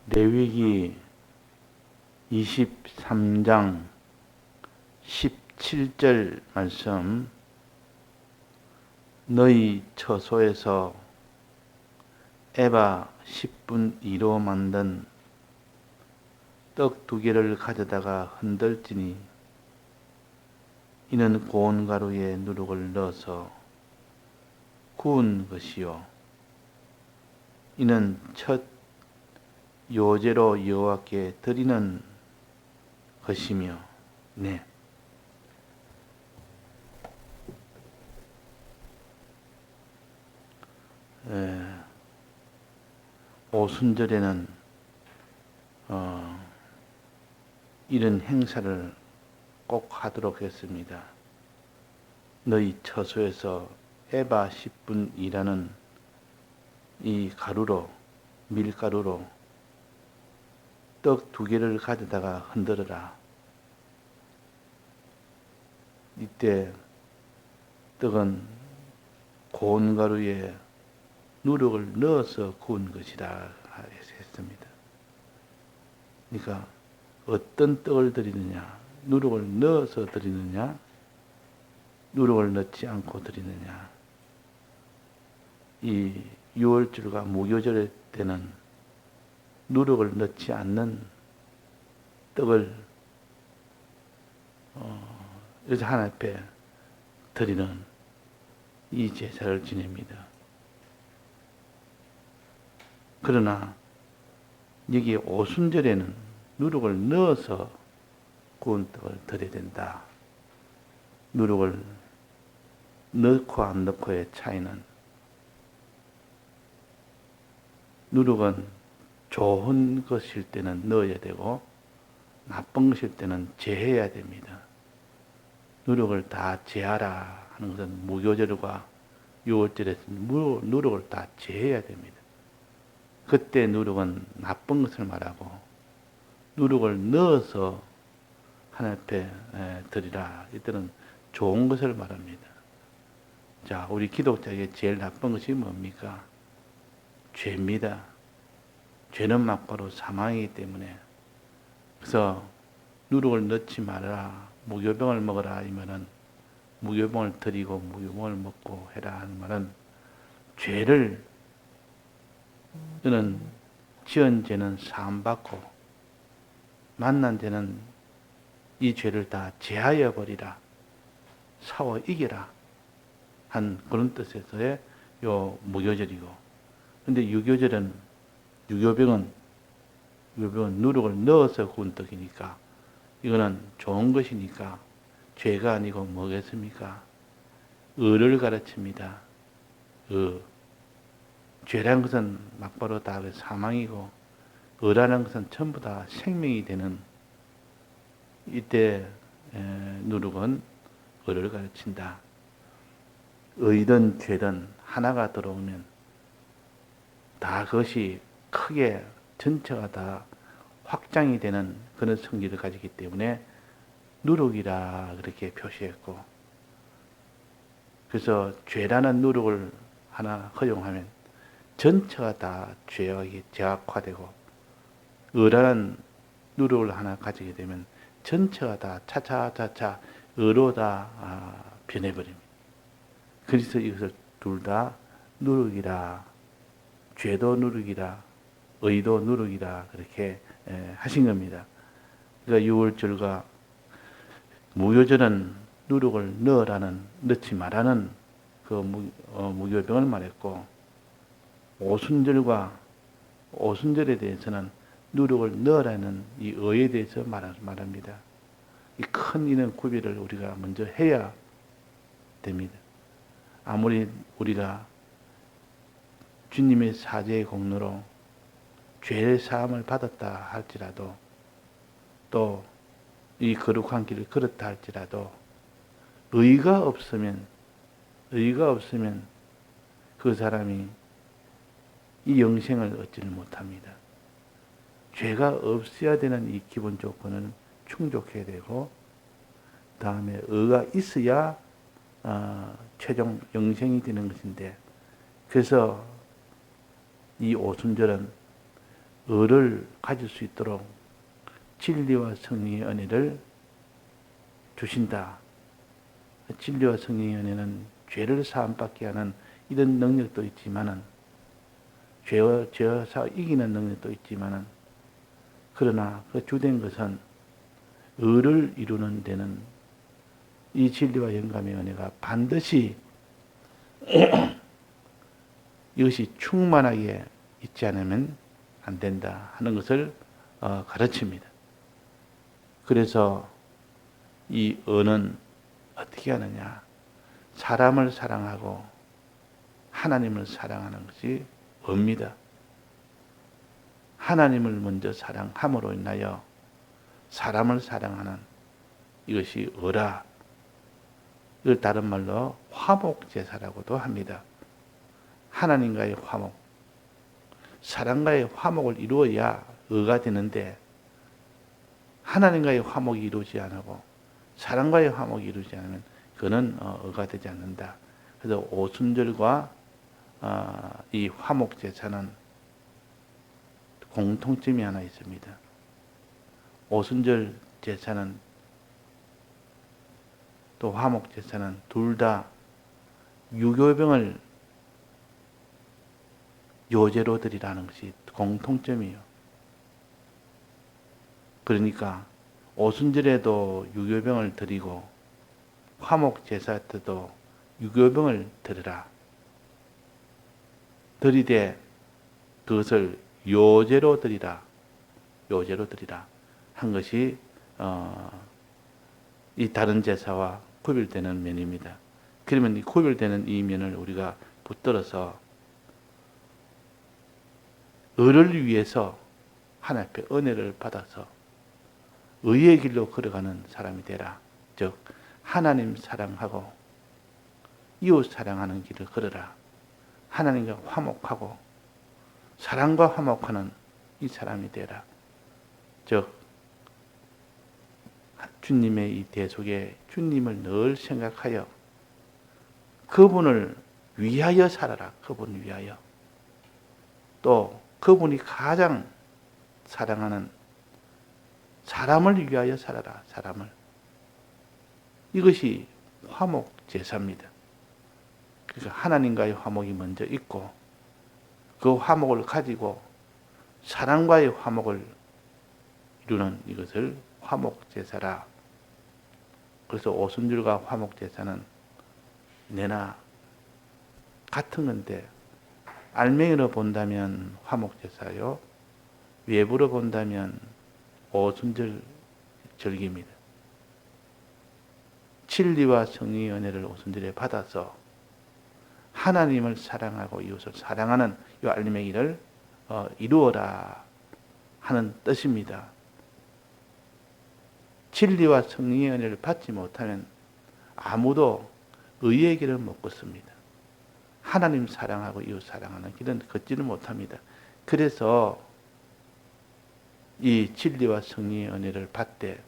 레위기 23장 17절 말씀. 너희 처소에서 에바 10분 2로 만든 떡 2개를 가져다가 흔들지니 이는 고운 가루에 누룩을 넣어서 구운 것이요 이는 첫 요제로 여호와께 드리는 것이며. 네. 오순절에는 이런 행사를 꼭 하도록 했습니다. 너희 처소에서 에바 10분이라는 이 가루로, 밀가루로 떡 2개를 가져다가 흔들어라. 이때 떡은 고운 가루에 누룩을 넣어서 구운 것이라 했습니다. 그러니까 어떤 떡을 드리느냐, 누룩을 넣어서 드리느냐, 누룩을 넣지 않고 드리느냐. 이 6월절과 무교절 때는 누룩을 넣지 않는 떡을 여기서 하나님 앞에 드리는 이 제사를 지냅니다. 그러나 여기 오순절에는 누룩을 넣어서 구운 떡을 드려야 된다. 누룩을 넣고 안 넣고의 차이는, 누룩은 좋은 것일 때는 넣어야 되고 나쁜 것일 때는 제해야 됩니다. 누룩을 다 제하라 하는 것은 무교절과 유월절에서 누룩을 다 제해야 됩니다. 그때 누룩은 나쁜 것을 말하고 누룩을 넣어서 하나님 앞에 드리라. 이때는 좋은 것을 말합니다. 자, 우리 기독자에게 제일 나쁜 것이 뭡니까? 죄입니다. 죄는 막바로 사망이기 때문에. 그래서 누룩을 넣지 말아라, 무교병을 먹어라 이 말은, 무교병을 드리고 무교병을 먹고 해라 하는 말은, 죄를, 너는 지은 죄는 사함받고 만난 죄는 이 죄를 다 제하여 버리라, 싸워 이겨라 한 그런 뜻에서의 요 무교절이고, 근데 유교병은 누룩을 넣어서 구운 떡이니까 이거는 좋은 것이니까 죄가 아니고 뭐겠습니까? 의를 가르칩니다. 죄라는 것은 막바로 다 사망이고 의라는 것은 전부 다 생명이 되는, 이때 누룩은 의를 가르친다. 의든 죄든 하나가 들어오면 다 그것이 크게 전체가 다 확장이 되는 그런 성질을 가지기 때문에 누룩이라 그렇게 표시했고, 그래서 죄라는 누룩을 하나 허용하면 전체가 다 죄악이 제약화되고, 의라는 누룩을 하나 가지게 되면 전체가 다 차차차차 의로 다 변해버립니다. 그래서 이것을 둘 다 누룩이라, 죄도 누룩이라 의도 누룩이라 그렇게 하신 겁니다. 그러니까 유월절과 무교절은 누룩을 넣지 말라는 그 무교병을 말했고, 오순절에 대해서는 누룩을 넣으라는 이 의에 대해서 말합니다. 이 큰 이런 구별을 우리가 먼저 해야 됩니다. 아무리 우리가 주님의 사죄의 공로로 죄의 사함을 받았다 할지라도, 또 이 거룩한 길을 걸었다 할지라도 의가 없으면 그 사람이 이 영생을 얻지를 못합니다. 죄가 없어야 되는 이 기본 조건은 충족해야 되고, 다음에 의가 있어야 최종 영생이 되는 것인데, 그래서 이 오순절은 의를 가질 수 있도록 진리와 성령의 은혜를 주신다. 진리와 성령의 은혜는 죄를 사함받게 하는 이런 능력도 있지만은, 죄와 이기는 능력도 있지만은, 그러나 그 주된 것은 의를 이루는 데는 이 진리와 영감의 은혜가 반드시 이것이 충만하게 있지 않으면 안 된다 하는 것을 가르칩니다. 그래서 이 의는 어떻게 하느냐? 사람을 사랑하고 하나님을 사랑하는 것이 의입니다. 하나님을 먼저 사랑함으로 인하여 사람을 사랑하는 이것이 의라. 이걸 다른 말로 화목제사라고도 합니다. 하나님과의 화목, 사람과의 화목을 이루어야 의가 되는데, 하나님과의 화목이 이루어지지 않고 사람과의 화목이 이루어지지 않으면 그는 의가 되지 않는다. 그래서 오순절과 이 화목제사는 공통점이 하나 있습니다. 오순절 제사는 또 화목제사는 둘 다 유교병을 요제로 드리라는 것이 공통점이에요. 그러니까 오순절에도 유교병을 드리고 화목제사 때도 유교병을 드리라. 드리되 그것을 요제로 드리라. 요제로 드리라 한 것이 이 다른 제사와 구별되는 면입니다. 그러면 이 구별되는 이 면을 우리가 붙들어서 의를 위해서 하나님 앞에 은혜를 받아서 의의 길로 걸어가는 사람이 되라. 즉 하나님 사랑하고 이웃 사랑하는 길을 걸어라. 하나님과 화목하고 사랑과 화목하는 이 사람이 되라. 즉 주님의 이 대속에 주님을 늘 생각하여 그분을 위하여 살아라. 그분을 위하여. 또 그분이 가장 사랑하는 사람을 위하여 살아라. 사람을. 이것이 화목 제사입니다. 그래서 하나님과의 화목이 먼저 있고 그 화목을 가지고 사람과의 화목을 이루는 이것을 화목 제사라. 그래서 오순절과 화목 제사는 내나 같은 건데, 알맹이로 본다면 화목 제사요, 외부로 본다면 오순절 절기입니다. 진리와 성령의 은혜를 오순절에 받아서 하나님을 사랑하고 이웃을 사랑하는 이 알맹이를 이루어라 하는 뜻입니다. 진리와 성령의 은혜를 받지 못하면 아무도 의의 길을 못 걷습니다. 하나님 사랑하고 이웃 사랑하는 길은 걷지는 못합니다. 그래서 이 진리와 성령의 은혜를 받되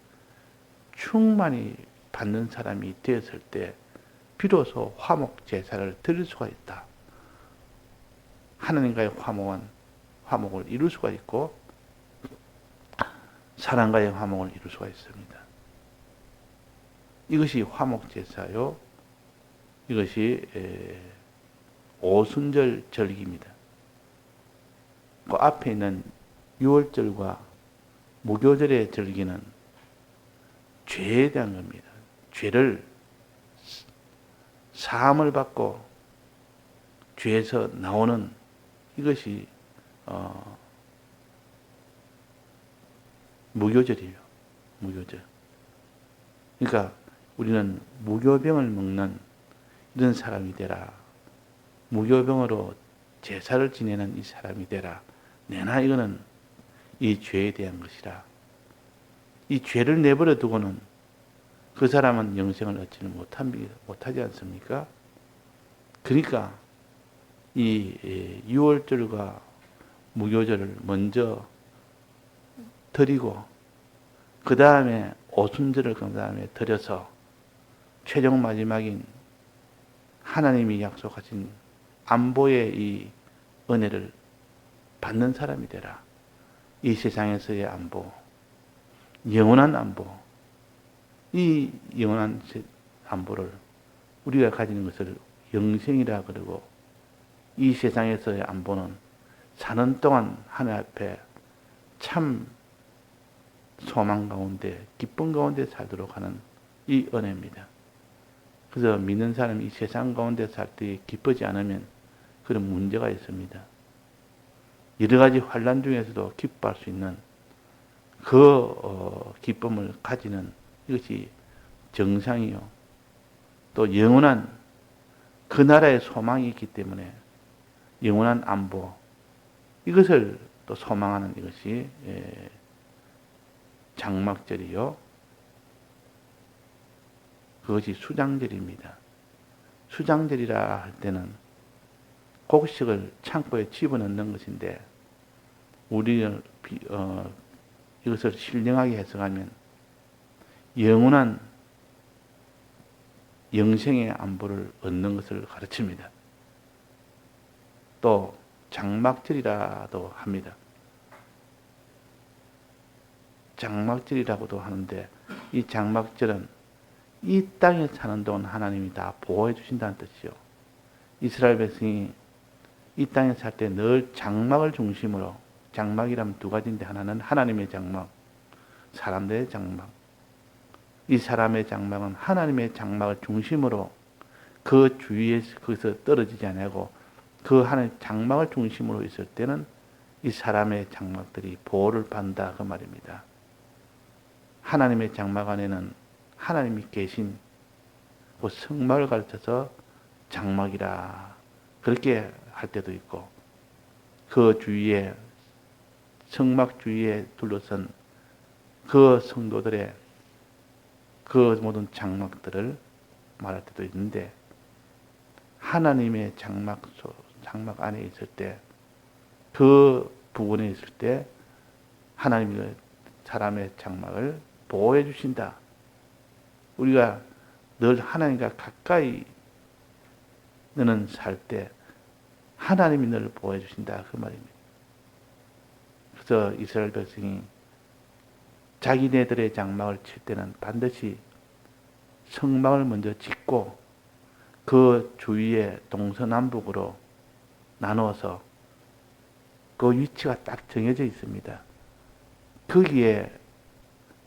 충만히 받는 사람이 되었을 때 비로소 화목 제사를 드릴 수가 있다. 하나님과의 화목을 이룰 수가 있고 사람과의 화목을 이룰 수가 있습니다. 이것이 화목 제사요. 이것이 오순절 절기입니다. 그 앞에 있는 유월절과 무교절의 절기는 죄에 대한 겁니다. 죄를 사함을 받고 죄에서 나오는 이것이 무교절이에요. 무교절. 그러니까 우리는 무교병을 먹는 이런 사람이 되라. 무교병으로 제사를 지내는 이 사람이 되라. 내나 이거는 이 죄에 대한 것이라. 이 죄를 내버려 두고는 그 사람은 영생을 얻지는 못하지 않습니까? 그러니까 이 유월절과 무교절을 먼저 드리고 그 다음에 오순절을 그 다음에 드려서 최종 마지막인 하나님이 약속하신 안보의 이 은혜를 받는 사람이 되라. 이 세상에서의 안보, 영원한 안보, 이 영원한 안보를 우리가 가지는 것을 영생이라 그러고, 이 세상에서의 안보는 사는 동안 하나님 앞에 참 소망 가운데, 기쁨 가운데 살도록 하는 이 은혜입니다. 그래서 믿는 사람이 이 세상 가운데 살 때 기쁘지 않으면 그런 문제가 있습니다. 여러 가지 환난 중에서도 기뻐할 수 있는 그 기쁨을 가지는 이것이 정상이요. 또 영원한 그 나라의 소망이 있기 때문에 영원한 안보, 이것을 또 소망하는 이것이 장막절이요. 그것이 수장절입니다. 수장절이라 할 때는 곡식을 창고에 집어넣는 것인데, 우리는 이것을 신령하게 해석하면 영원한 영생의 안보를 얻는 것을 가르칩니다. 또 장막절이라도 합니다. 장막절이라고도 하는데, 이 장막절은 이 땅에 사는 동안 하나님이 다 보호해 주신다는 뜻이요. 이스라엘 백성이 이 땅에 살 때 늘 장막을 중심으로, 장막이라면 두 가지인데, 하나는 하나님의 장막, 사람들의 장막. 이 사람의 장막은 하나님의 장막을 중심으로 그 주위에 거기서 떨어지지 않고, 그 하나님 장막을 중심으로 있을 때는 이 사람의 장막들이 보호를 받는다, 그 말입니다. 하나님의 장막 안에는 하나님이 계신 그 성막을 가르쳐서 장막이라 그렇게 할 때도 있고, 그 주위에, 성막 주위에 둘러선 그 성도들의 그 모든 장막들을 말할 때도 있는데, 하나님의 장막 안에 있을 때, 그 부분에 있을 때 하나님이 사람의 장막을 보호해 주신다. 우리가 늘 하나님과 가까이 너는 살 때 하나님이 너를 보호해 주신다, 그 말입니다. 그래서 이스라엘 백성이 자기네들의 장막을 칠 때는 반드시 성막을 먼저 짓고 그 주위에 동서남북으로 나누어서 그 위치가 딱 정해져 있습니다. 거기에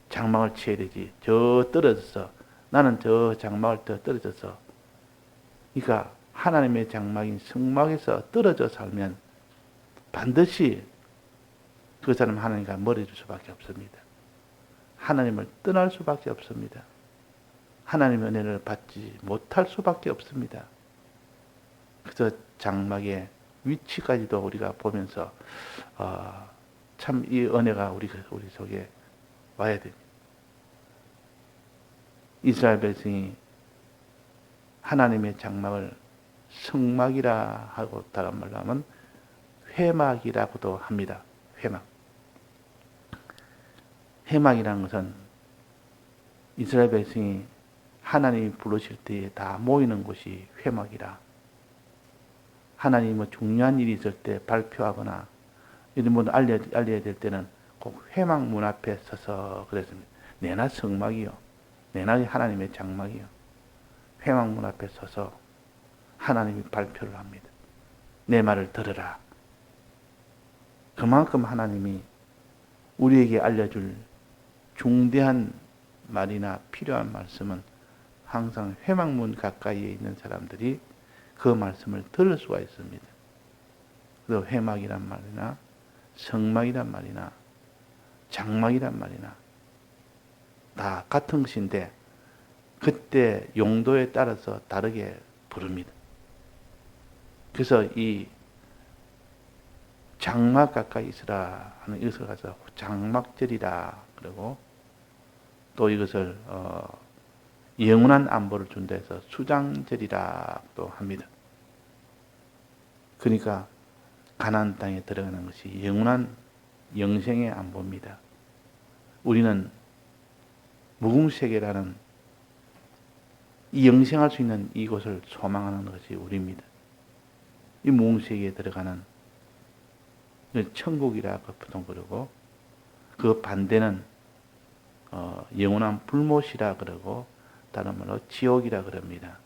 장막을 쳐야 되지. 저 떨어져서, 나는 저 장막을 더 떨어져서, 그러니까 하나님의 장막인 성막에서 떨어져 살면 반드시 그 사람 하나님과 멀어질 수밖에 없습니다. 하나님을 떠날 수밖에 없습니다. 하나님의 은혜를 받지 못할 수밖에 없습니다. 그래서 장막의 위치까지도 우리가 보면서 참 이 은혜가 우리 속에 와야 됩니다. 이스라엘 백성이 하나님의 장막을 성막이라 하고 다른 말로 하면 회막이라고도 합니다. 회막. 회막이라는 것은 이스라엘 백성이 하나님이 부르실 때에 다 모이는 곳이 회막이라. 하나님이 뭐 중요한 일이 있을 때 발표하거나 이런 분 알려야 될 때는 꼭 회막 문 앞에 서서 그랬습니다. 내나 성막이요. 내나 하나님의 장막이요. 회막 문 앞에 서서 하나님이 발표를 합니다. 내 말을 들으라. 그만큼 하나님이 우리에게 알려줄 중대한 말이나 필요한 말씀은 항상 회막문 가까이에 있는 사람들이 그 말씀을 들을 수가 있습니다. 그래서 회막이란 말이나 성막이란 말이나 장막이란 말이나 다 같은 것인데 그때 용도에 따라서 다르게 부릅니다. 그래서 이 장막 가까이 있으라 하는 이것을 가서 장막절이라 그러고, 또 이것을 영원한 안보를 준다 해서 수장절이라도 합니다. 그러니까 가나안 땅에 들어가는 것이 영원한 영생의 안보입니다. 우리는 무궁세계라는 이 영생할 수 있는 이곳을 소망하는 것이 우리입니다. 이 무궁세계에 들어가는 천국이라 보통 그러고, 그 반대는 영원한 불못이라 그러고 다른 말로 지옥이라 그럽니다.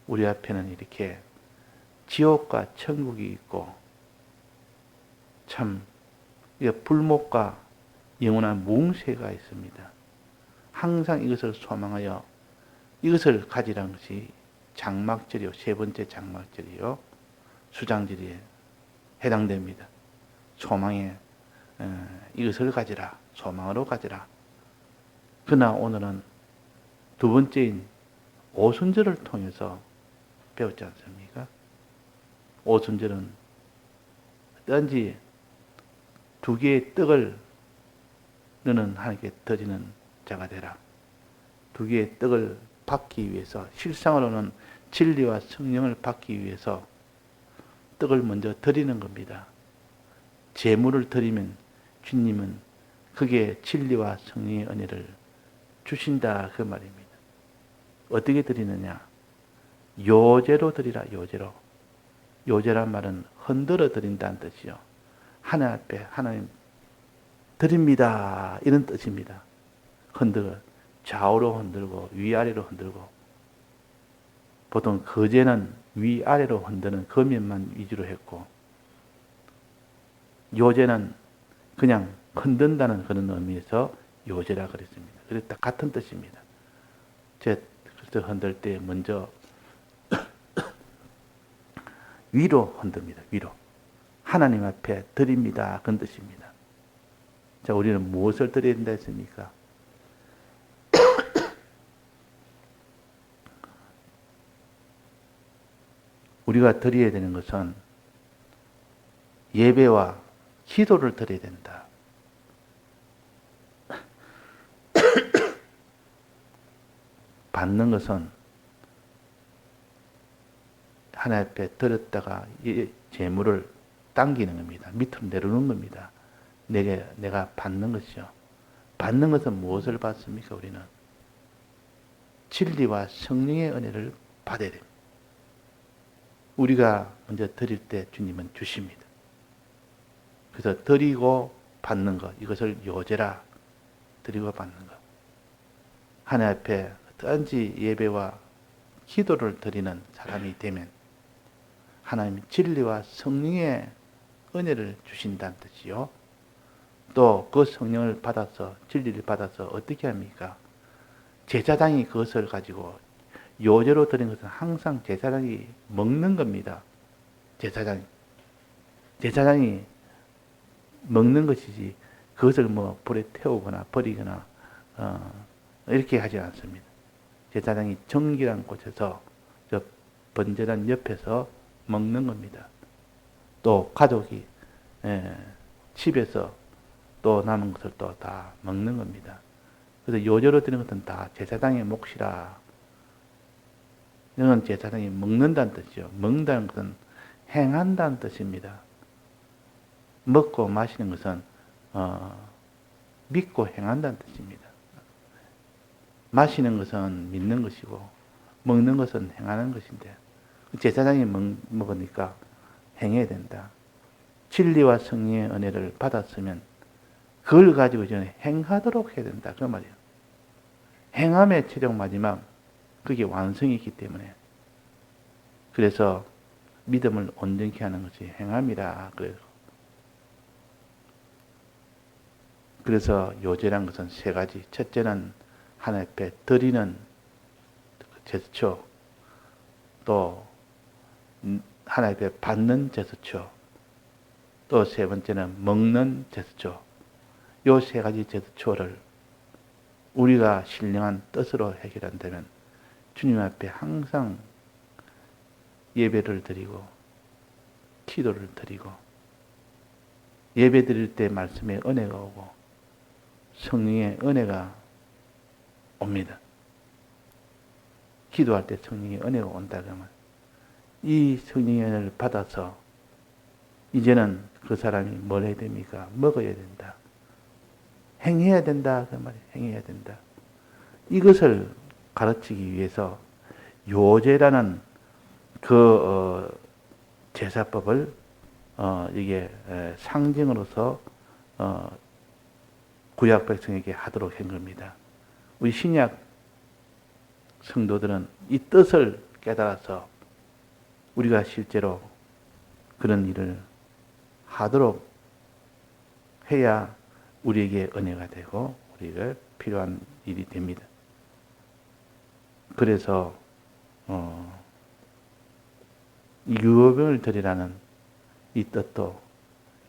우리 앞에는 이렇게 지옥과 천국이 있고 참 불못과 영원한 뭉세가 있습니다. 항상 이것을 소망하여 이것을 가지라는 것이 장막절이요. 세 번째 장막절이요. 수장절에 해당됩니다. 소망에 이것을 가지라. 소망으로 가지라. 그러나 오늘은 두 번째인 오순절을 통해서 배웠지 않습니까? 오순절은 어떤지 두 개의 떡을 너는 하나님께 드리는 자가 되라. 두 개의 떡을 받기 위해서, 실상으로는 진리와 성령을 받기 위해서 떡을 먼저 드리는 겁니다. 제물을 드리면 주님은 그게 진리와 성령의 은혜를 주신다 그 말입니다. 어떻게 드리느냐? 요제로 드리라. 요제로. 요제란 말은 흔들어 드린다는 뜻이요. 하나님 앞에 하나님 드립니다. 이런 뜻입니다. 흔들어. 좌우로 흔들고 위아래로 흔들고, 보통 거제는 위아래로 흔드는 거면만 위주로 했고, 요제는 그냥 흔든다는 그런 의미에서 요제라 그랬습니다. 그래서 다 같은 뜻입니다. 그래서 흔들 때 먼저 위로 흔듭니다. 위로. 하나님 앞에 드립니다. 그런 뜻입니다. 자, 우리는 무엇을 드려야 된다 했습니까? 우리가 드려야 되는 것은 예배와 기도를 드려야 된다. 받는 것은 하나님 앞에 드렸다가 재물을 당기는 겁니다. 밑으로 내려놓는 겁니다. 내가 받는 것이요. 받는 것은 무엇을 받습니까? 우리는 진리와 성령의 은혜를 받아야 됩니다. 우리가 먼저 드릴 때 주님은 주십니다. 그래서 드리고 받는 것, 이것을 요제라. 드리고 받는 것. 하나님 앞에 어떤지 예배와 기도를 드리는 사람이 되면 하나님이 진리와 성령의 은혜를 주신다는 뜻이요. 또 그 성령을 받아서, 진리를 받아서 어떻게 합니까? 제사장이 그것을 가지고 요제로 드린 것은 항상 제사장이 먹는 겁니다. 제사장이 먹는 것이지 그것을 뭐 불에 태우거나 버리거나 이렇게 하지 않습니다. 제사장이 정결한 곳에서 저 번제단 옆에서 먹는 겁니다. 또 가족이 집에서 또 남은 것을 또 다 먹는 겁니다. 그래서 요제로 드리는 것은 다 제사장의 몫이라. 이건 제사장이 먹는다는 뜻이죠. 먹는다는 것은 행한다는 뜻입니다. 먹고 마시는 것은 믿고 행한다는 뜻입니다. 마시는 것은 믿는 것이고 먹는 것은 행하는 것인데, 제사장이 먹으니까 행해야 된다. 진리와 성령의 은혜를 받았으면 그걸 가지고 이제 행하도록 해야 된다. 그 말이에요. 행함의 최종 마지막, 그게 완성이 있기 때문에. 그래서 믿음을 온전케 하는 것이 행함이라. 그래서 요제란 것은 세 가지. 첫째는 하나님 앞에 드리는 제스처, 또 하나님 앞에 받는 제스처, 또 세 번째는 먹는 제스처. 요 세 가지 제스처를 우리가 신령한 뜻으로 해결한다면 주님 앞에 항상 예배를 드리고 기도를 드리고, 예배 드릴 때 말씀의 은혜가 오고 성령의 은혜가 옵니다. 기도할 때 성령의 은혜가 온다 그러면 이 성령의 은혜를 받아서 이제는 그 사람이 뭘 해야 됩니까? 먹어야 된다. 행해야 된다. 그 말이에요. 행해야 된다. 이것을 가르치기 위해서 요제라는 그 제사법을 이게 상징으로서 구약 백성에게 하도록 한 겁니다. 우리 신약 성도들은 이 뜻을 깨달아서 우리가 실제로 그런 일을 하도록 해야 우리에게 은혜가 되고 우리에게 필요한 일이 됩니다. 그래서 유교병을 드리라는 이 뜻도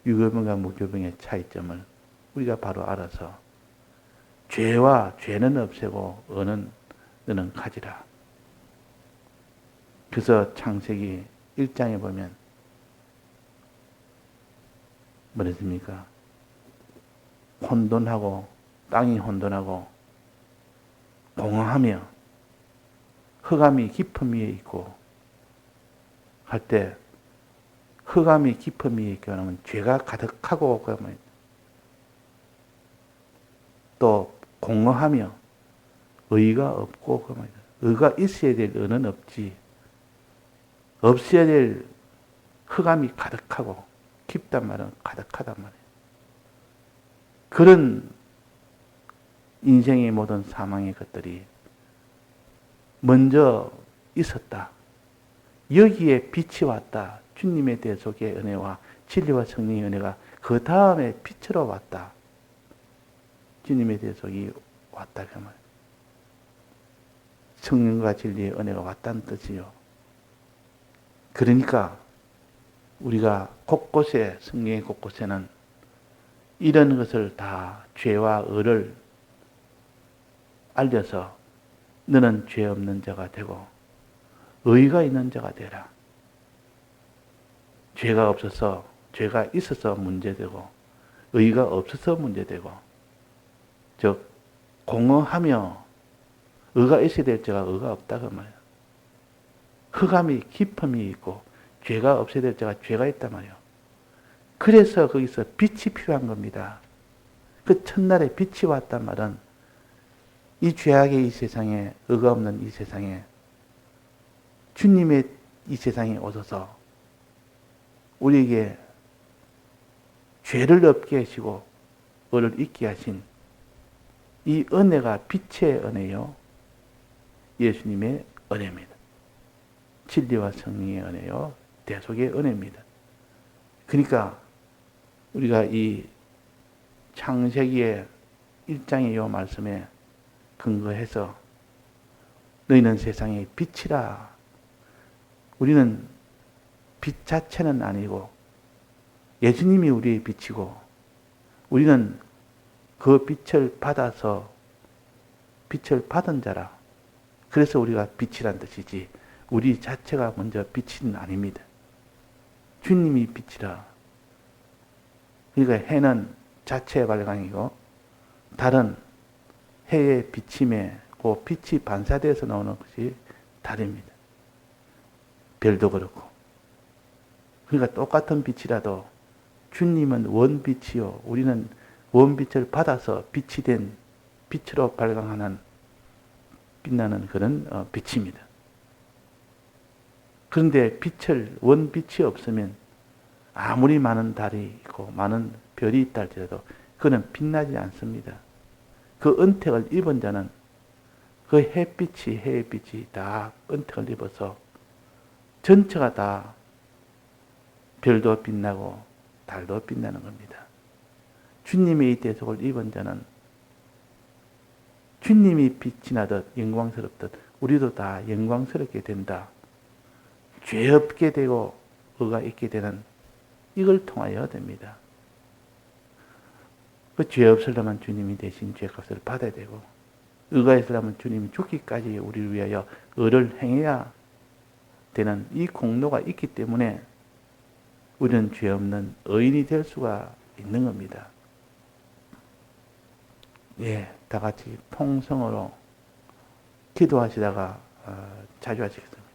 유교병과 무교병의 차이점을 우리가 바로 알아서 죄는 없애고 은은 너는 가지라. 그래서 창세기 1장에 보면 뭐랬습니까? 혼돈하고 땅이 혼돈하고 공허하며 흑암이 깊음 위에 있고 할 때 흑암이 깊음 위에 있게 하면 죄가 가득하고 그러면 또 공허하며 의가 없고 그러면 의가 있어야 될 의는 없지 없어야 될 흑암이 가득하고 깊단 말은 가득하단 말이에요. 그런 인생의 모든 사망의 것들이 먼저 있었다. 여기에 빛이 왔다. 주님의 대속의 은혜와 진리와 성령의 은혜가 그 다음에 빛으로 왔다. 주님의 대속이 왔다. 그 말. 성령과 진리의 은혜가 왔다는 뜻이요. 그러니까 우리가 곳곳에 성경의 곳곳에는 이런 것을 다 죄와 의를 알려서 너는 죄 없는 자가 되고 의가 있는 자가 되라. 죄가 있어서 문제되고 의가 없어서 문제되고 즉 공허하며 의가 있어야 될 자가 의가 없다고 말이야. 흑암이 깊음이 있고 죄가 없어야 될 자가 죄가 있단 말이야. 그래서 거기서 빛이 필요한 겁니다. 그 첫날에 빛이 왔단 말은 이 죄악의 이 세상에 의가 없는 이 세상에 주님의 이 세상에 오셔서 우리에게 죄를 없게 하시고 의를 있게 하신 이 은혜가 빛의 은혜요. 예수님의 은혜입니다. 진리와 성령의 은혜요. 대속의 은혜입니다. 그러니까 우리가 이 창세기의 1장의 이 말씀에 근거해서 너희는 세상의 빛이라. 우리는 빛 자체는 아니고 예수님이 우리의 빛이고 우리는 그 빛을 받아서 빛을 받은 자라. 그래서 우리가 빛이란 뜻이지 우리 자체가 먼저 빛은 아닙니다. 주님이 빛이라. 그러니까 해는 자체의 발광이고 달은 해의 비침에 그 빛이 반사돼서 나오는 것이 달입니다. 별도 그렇고. 그러니까 똑같은 빛이라도 주님은 원빛이요. 우리는 원빛을 받아서 빛이 된 빛으로 발광하는 빛나는 그런 빛입니다. 그런데 원빛이 없으면 아무리 많은 달이 있고 많은 별이 있다 할지라도 그는 빛나지 않습니다. 그 은택을 입은 자는 그 해의 빛이 다 은택을 입어서 전체가 다 별도 빛나고 달도 빛나는 겁니다. 주님의 이 대속을 입은 자는 주님이 빛이 나듯 영광스럽듯 우리도 다 영광스럽게 된다. 죄 없게 되고 의가 있게 되는 이걸 통하여 됩니다. 그 죄 없으려면 주님이 대신 죄값을 받아야 되고 의가 있으려면 주님이 죽기까지 우리를 위하여 의를 행해야 되는 이 공로가 있기 때문에 우리는 죄 없는 의인이 될 수가 있는 겁니다. 예, 다 같이 통성으로 기도하시다가 자주 하시겠습니다.